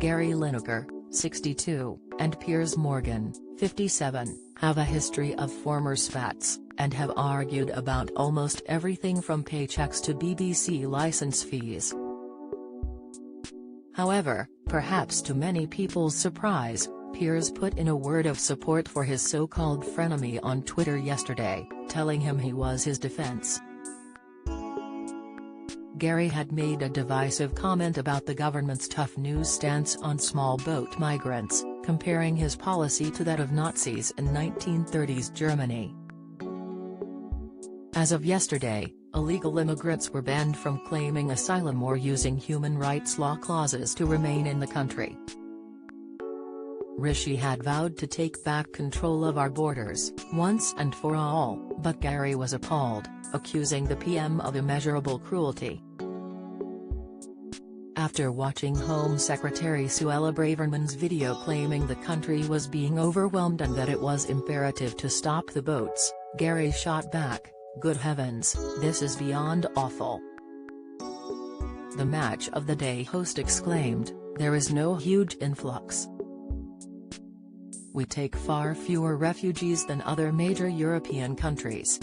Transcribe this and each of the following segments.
Gary Lineker, 62, and Piers Morgan, 57, have a history of former spats, and have argued about almost everything from paychecks to BBC licence fees. However, perhaps to many people's surprise, Piers put in a word of support for his so-called frenemy on Twitter yesterday, telling him he was his defence. Gary had made a divisive comment about the government's tough news stance on small boat migrants, comparing his policy to that of Nazis in 1930s Germany. As of yesterday, illegal immigrants were banned from claiming asylum or using human rights law clauses to remain in the country. Rishi had vowed to take back control of our borders, once and for all, but Gary was appalled, accusing the PM of immeasurable cruelty. After watching Home Secretary Suella Braverman's video claiming the country was being overwhelmed and that it was imperative to stop the boats, Gary shot back, "Good heavens, this is beyond awful." The Match of the Day host exclaimed, "There is no huge influx. We take far fewer refugees than other major European countries.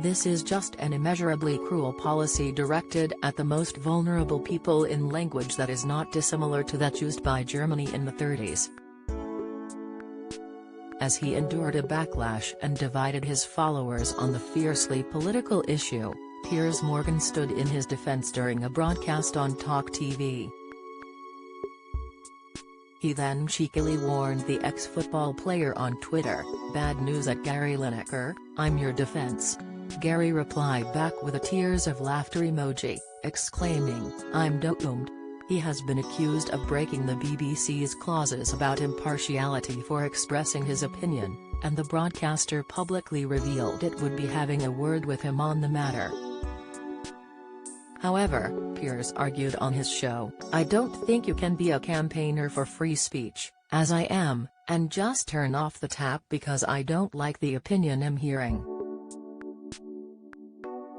This is just an immeasurably cruel policy directed at the most vulnerable people in language that is not dissimilar to that used by Germany in the 30s. As he endured a backlash and divided his followers on the fiercely political issue, Piers Morgan stood in his defense during a broadcast on Talk TV. He then cheekily warned the ex-football player on Twitter, "Bad news at Gary Lineker, I'm your defense." Gary replied back with a tears of laughter emoji, exclaiming, "I'm doomed." He has been accused of breaking the BBC's clauses about impartiality for expressing his opinion, and the broadcaster publicly revealed it would be having a word with him on the matter. However, Piers argued on his show, "I don't think you can be a campaigner for free speech, as I am, and just turn off the tap because I don't like the opinion I'm hearing."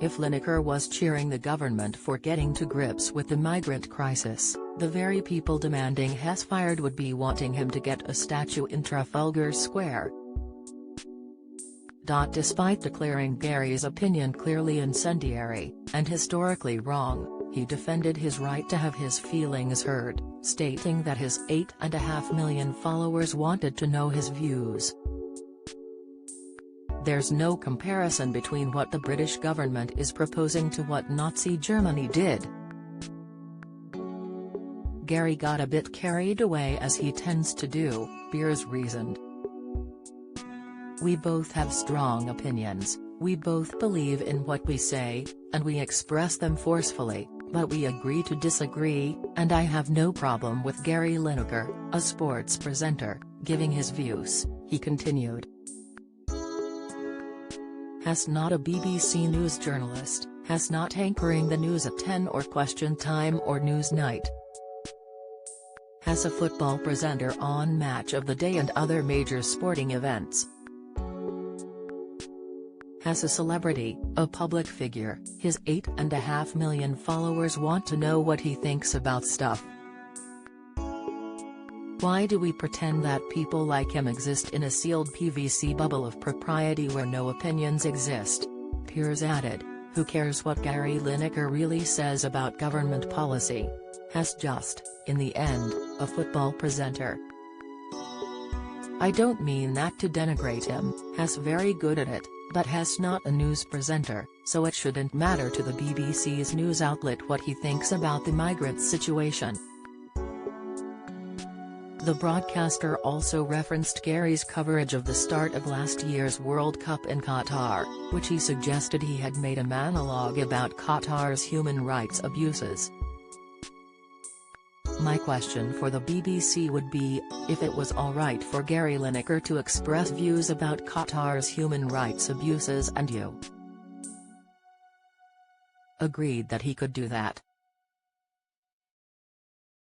If Lineker was cheering the government for getting to grips with the migrant crisis, the very people demanding Hess fired would be wanting him to get a statue in Trafalgar Square. Despite declaring Gary's opinion clearly incendiary, and historically wrong, he defended his right to have his feelings heard, stating that his 8.5 million followers wanted to know his views. "There's no comparison between what the British government is proposing to what Nazi Germany did." Gary got a bit carried away as he tends to do, Piers reasoned. "We both have strong opinions, we both believe in what we say, and we express them forcefully, but we agree to disagree, and I have no problem with Gary Lineker, a sports presenter, giving his views," he continued. Hess not a BBC News journalist, Hess not anchoring the news at 10 or Question Time or Newsnight. Hess a football presenter on Match of the Day and other major sporting events. Hess a celebrity, a public figure, his 8.5 million followers want to know what he thinks about stuff. Why do we pretend that people like him exist in a sealed PVC bubble of propriety where no opinions exist? Piers added, "Who cares what Gary Lineker really says about government policy? Hess just, in the end, a football presenter. I don't mean that to denigrate him, Hess very good at it, but Hess not a news presenter, so it shouldn't matter to the BBC's news outlet what he thinks about the migrant situation." The broadcaster also referenced Gary's coverage of the start of last year's World Cup in Qatar, which he suggested he had made a monologue about Qatar's human rights abuses. "My question for the BBC would be, if it was alright for Gary Lineker to express views about Qatar's human rights abuses and you agreed that he could do that.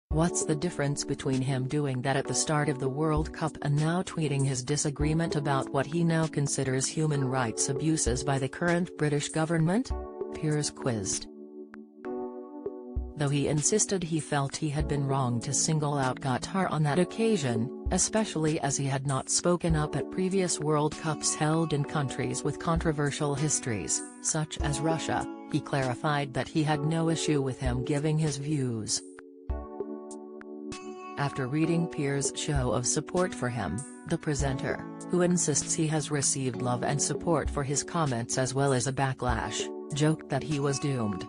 What's the difference between him doing that at the start of the World Cup and now tweeting his disagreement about what he now considers human rights abuses by the current British government?" Piers quizzed. though he insisted he felt he had been wrong to single out Qatar on that occasion, especially as he had not spoken up at previous World Cups held in countries with controversial histories, such as Russia. He clarified that he had no issue with him giving his views. After reading Piers' show of support for him, the presenter, who insists he has received love and support for his comments as well as a backlash, joked that he was doomed.